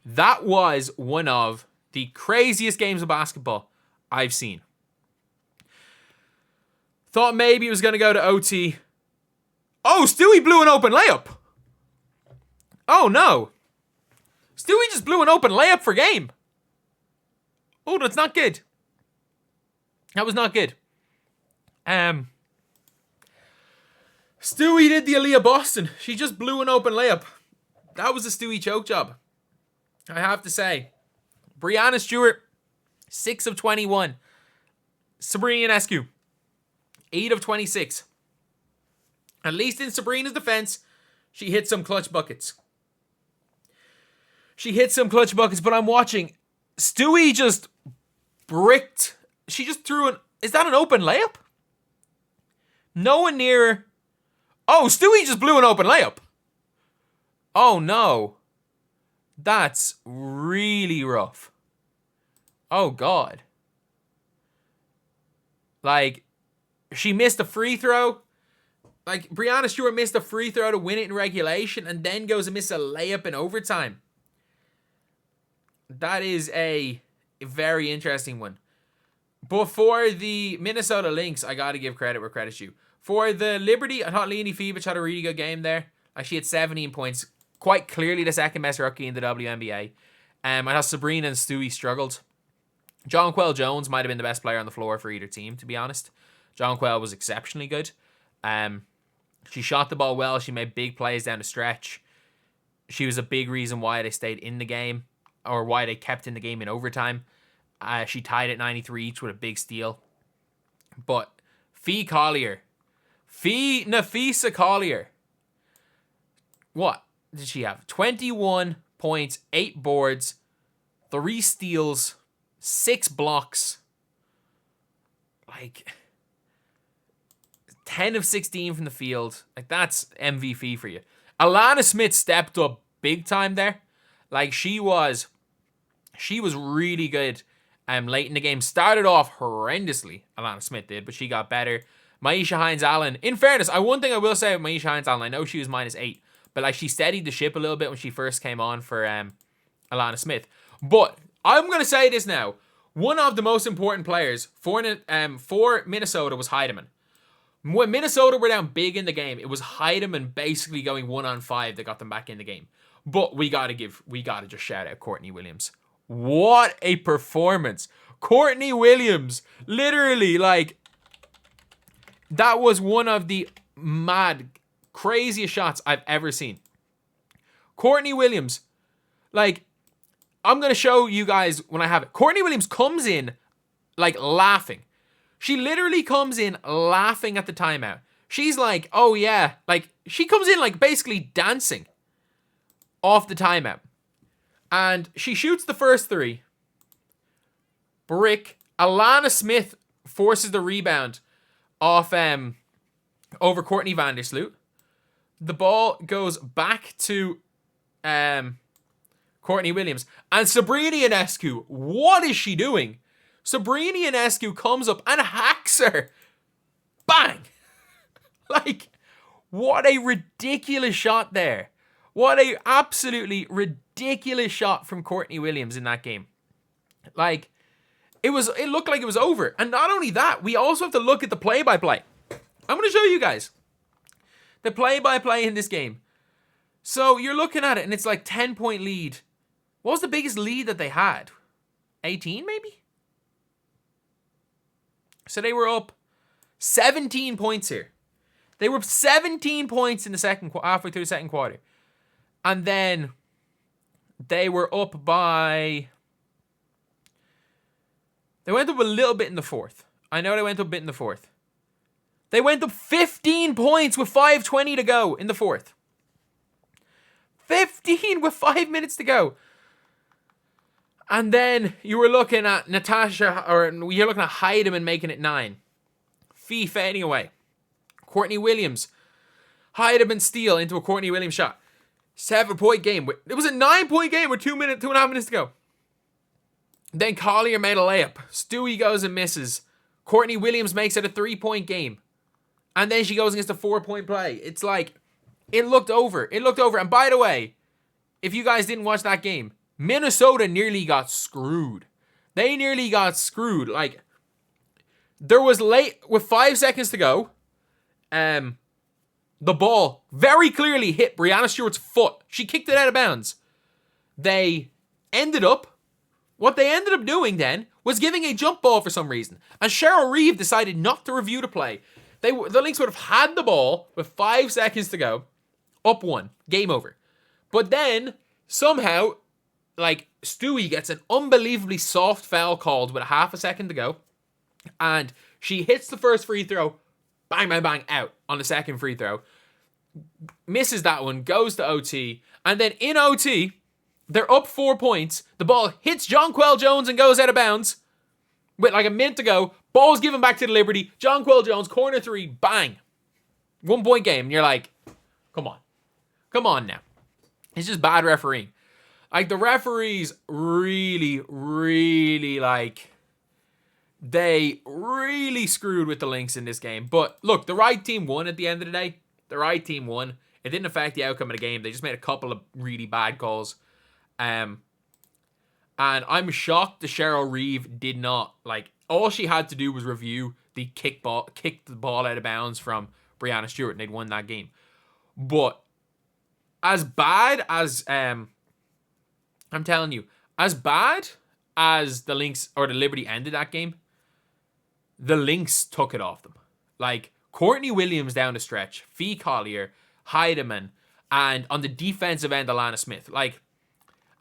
That was one of the craziest games of basketball I've seen. Thought maybe it was going to go to OT. Oh, Stewie blew an open layup. Oh, no. Stewie just blew an open layup for game. Oh, that's not good. That was not good. Stewie did the Aaliyah Boston. She just blew an open layup. That was a Stewie choke job, I have to say. Breanna Stewart, 6 of 21. Sabrina Ionescu, 8 of 26. At least in Sabrina's defense, she hit some clutch buckets. But I'm watching. Stewie just bricked. She just threw an... Is that an open layup? No one near her. Oh, Stewie just blew an open layup. Oh, no. That's really rough. Oh, God. Like, she missed a free throw. Like, Breanna Stewart missed a free throw to win it in regulation and then goes and misses a layup in overtime. That is a very interesting one. But for the Minnesota Lynx, I got to give credit where credit's due. For the Liberty, I thought Leonie Fiebich had a really good game there. She had 17 points. Quite clearly the second best rookie in the WNBA. I thought Sabrina and Stewie struggled. Jonquel Jones might have been the best player on the floor for either team, to be honest. Jonquel was exceptionally good. She shot the ball well. She made big plays down the stretch. She was a big reason why they stayed in the game, or why they kept in the game in overtime. She tied at 93 each with a big steal. But Nafisa Collier. What did she have? 21 points, 8 boards, 3 steals, 6 blocks. Like, 10 of 16 from the field. Like, that's MVP for you. Alana Smith stepped up big time there. Like, she was really good late in the game. Started off horrendously, Alana Smith did, but she got better. Maisha Hines-Allen. In fairness, one thing I will say about Maisha Hines-Allen, I know she was -8, but like she steadied the ship a little bit when she first came on for Alana Smith. But I'm going to say this now. One of the most important players for Minnesota was Heidemann. When Minnesota were down big in the game, it was Heidemann basically going 1-on-5 that got them back in the game. But we gotta just shout out Courtney Williams. What a performance. Courtney Williams, literally, like, that was one of the mad, craziest shots I've ever seen. Courtney Williams, like, I'm going to show you guys when I have it. Courtney Williams comes in, like, laughing. She literally comes in laughing at the timeout. She's like, oh yeah, like, she comes in, like, basically dancing off the timeout. And she shoots the first 3. Brick. Alana Smith forces the rebound off over Courtney Vandersloot. The ball goes back to Courtney Williams. And Sabrina Ionescu, what is she doing? Sabrina Ionescu comes up and hacks her. Bang! Like, what a ridiculous shot there. What a absolutely ridiculous shot from Courtney Williams in that game. Like, it looked like it was over. And not only that, we also have to look at the play-by-play. I'm going to show you guys the play-by-play in this game. So you're looking at it and it's like 10-point lead. What was the biggest lead that they had? 18 maybe? So they were up 17 points here. They were up 17 points in the halfway through the second quarter. And then they were up by... They went up a little bit in the fourth. I know they went up a bit in the fourth. They went up 15 points with 5:20 to go in the fourth. 15 with 5 minutes to go. And then you were looking at you're looking at Heidemann making it 9. Fee fading away. Courtney Williams. Heidemann steal into a Courtney Williams shot. 7-point game. It was a 9-point game with 2.5 minutes to go. Then Collier made a layup. Stewie goes and misses. Courtney Williams makes it a 3-point game. And then she goes against a 4-point play. It's like, it looked over. It looked over. And by the way, if you guys didn't watch that game, Minnesota nearly got screwed. They nearly got screwed. Like, there was with 5 seconds to go, the ball very clearly hit Breanna Stewart's foot. She kicked it out of bounds. What they ended up doing then was giving a jump ball for some reason. And Cheryl Reeve decided not to review the play. The Lynx would have had the ball with 5 seconds to go, up 1, game over. But then, somehow, like, Stewie gets an unbelievably soft foul called with a half a second to go. And she hits the first free throw, bang, bang, bang, out on the second free throw. Misses that one, goes to OT. And then in OT, they're up 4 points. The ball hits Jonquel Jones and goes out of bounds. With like a minute to go. Ball's given back to the Liberty. Jonquel Jones, corner 3, bang. 1 point game. And you're like, come on. Come on now. It's just bad refereeing. Like, the referees really, really, like, they really screwed with the Lynx in this game. But look, the right team won at the end of the day. The right team won. It didn't affect the outcome of the game. They just made a couple of really bad calls. And I'm shocked that Cheryl Reeve did not, like, all she had to do was review the kick the ball out of bounds from Breanna Stewart, and they'd won that game. But as bad as, I'm telling you, as bad as the Lynx or the Liberty ended that game, the Lynx took it off them. Like, Courtney Williams down the stretch, Fee Collier, Heidemann, and on the defensive end, Alana Smith. Like,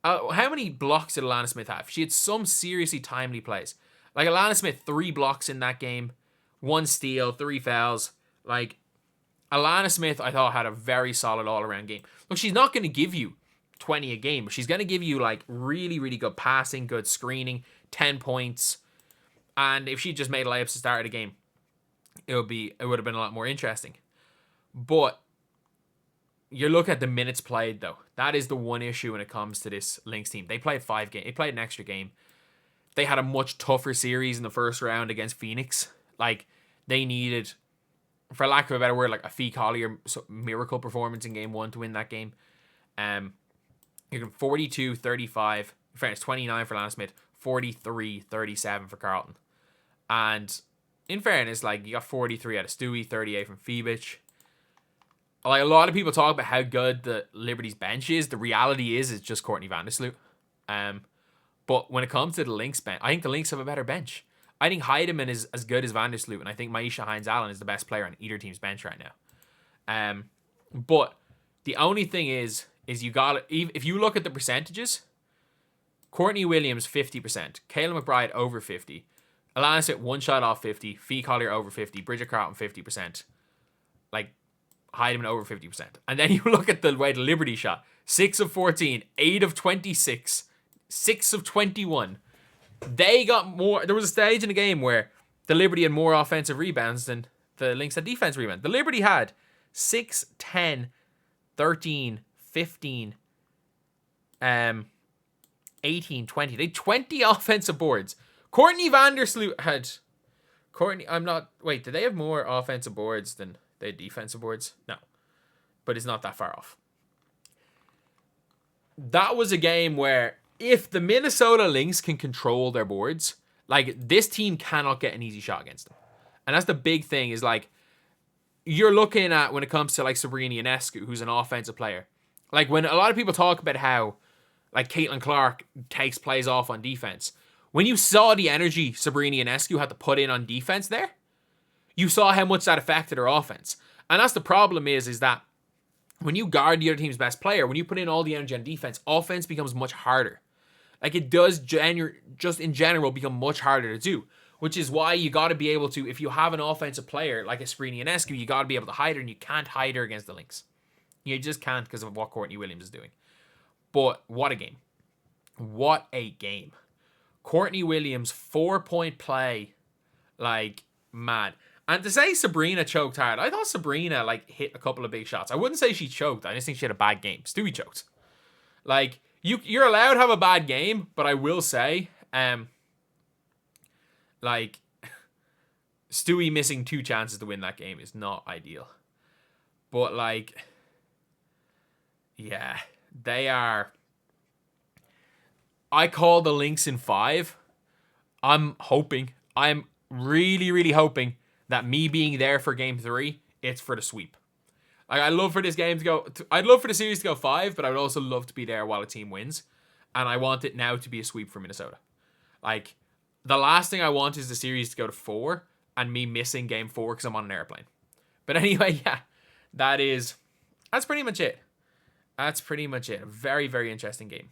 how many blocks did Alana Smith have? She had some seriously timely plays. Like, Alana Smith, 3 blocks in that game, 1 steal, 3 fouls. Like, Alana Smith, I thought, had a very solid all-around game. Look, she's not going to give you 20 a game, but she's going to give you, like, really, really good passing, good screening, 10 points. And if she just made layups to start of the game, it would have been a lot more interesting. But you look at the minutes played, though. That is the one issue when it comes to this Lynx team. They played 5 games. They played an extra game. They had a much tougher series in the first round against Phoenix. Like, they needed, for lack of a better word, like a Fee Collier miracle performance in game 1 to win that game. You can 42-35. In fairness, 29 for Lana Smith. 43-37 for Carleton. And in fairness, like, you got 43 out of Stewie, 38 from Phoebich. Like, a lot of people talk about how good the Liberty's bench is. The reality is it's just Courtney Vandersloot. But when it comes to the Lynx bench, I think the Lynx have a better bench. I think Heidemann is as good as Vandersloot, and I think Maisha Hines-Allen is the best player on either team's bench right now. But the only thing is you got, if you look at the percentages, Courtney Williams 50%, Kayla McBride over 50, Alana Smith 1 shot off 50, Fee Collier over 50, Bridget Carlton 50%, like Heidemann over 50%. And then you look at the way the Liberty shot, 6 of 14, 8 of 26, 6 of 21. They got more. There was a stage in the game where the Liberty had more offensive rebounds than the Lynx had defense rebounds. The Liberty had 6, 10, 13, 15, 18, 20. They had 20 offensive boards. Courtney Vandersloot had... Wait, did they have more offensive boards than they had defensive boards? No. But it's not that far off. That was a game where if the Minnesota Lynx can control their boards, like, this team cannot get an easy shot against them. And that's the big thing, is like, you're looking at when it comes to like Sabrina Ionescu, who's an offensive player. Like, when a lot of people talk about how like Caitlin Clark takes plays off on defense, when you saw the energy Sabrina Ionescu had to put in on defense there, you saw how much that affected her offense. And that's the problem is that when you guard the other team's best player, when you put in all the energy on defense, offense becomes much harder. Like, it does just in general become much harder to do, which is why you got to be able to, if you have an offensive player like a Sabrina Ionescu, you got to be able to hide her, and you can't hide her against the Lynx. You just can't because of what Courtney Williams is doing. But what a game. What a game. Courtney Williams, 4-point play, like, mad. And to say Sabrina choked hard, I thought Sabrina, like, hit a couple of big shots. I wouldn't say she choked. I just think she had a bad game. Stewie choked. Like, you're allowed to have a bad game, but I will say, like, Stewie missing 2 chances to win that game is not ideal. But, like, yeah, they are... I call the Lynx in 5. I'm really, really hoping that me being there for game 3, it's for the sweep. Like, I'd love for this game to go... I'd love for the series to go 5, but I would also love to be there while a team wins. And I want it now to be a sweep for Minnesota. Like, the last thing I want is the series to go to 4 and me missing game 4 because I'm on an airplane. But anyway, yeah, that's pretty much it. That's pretty much it. A very, very interesting game.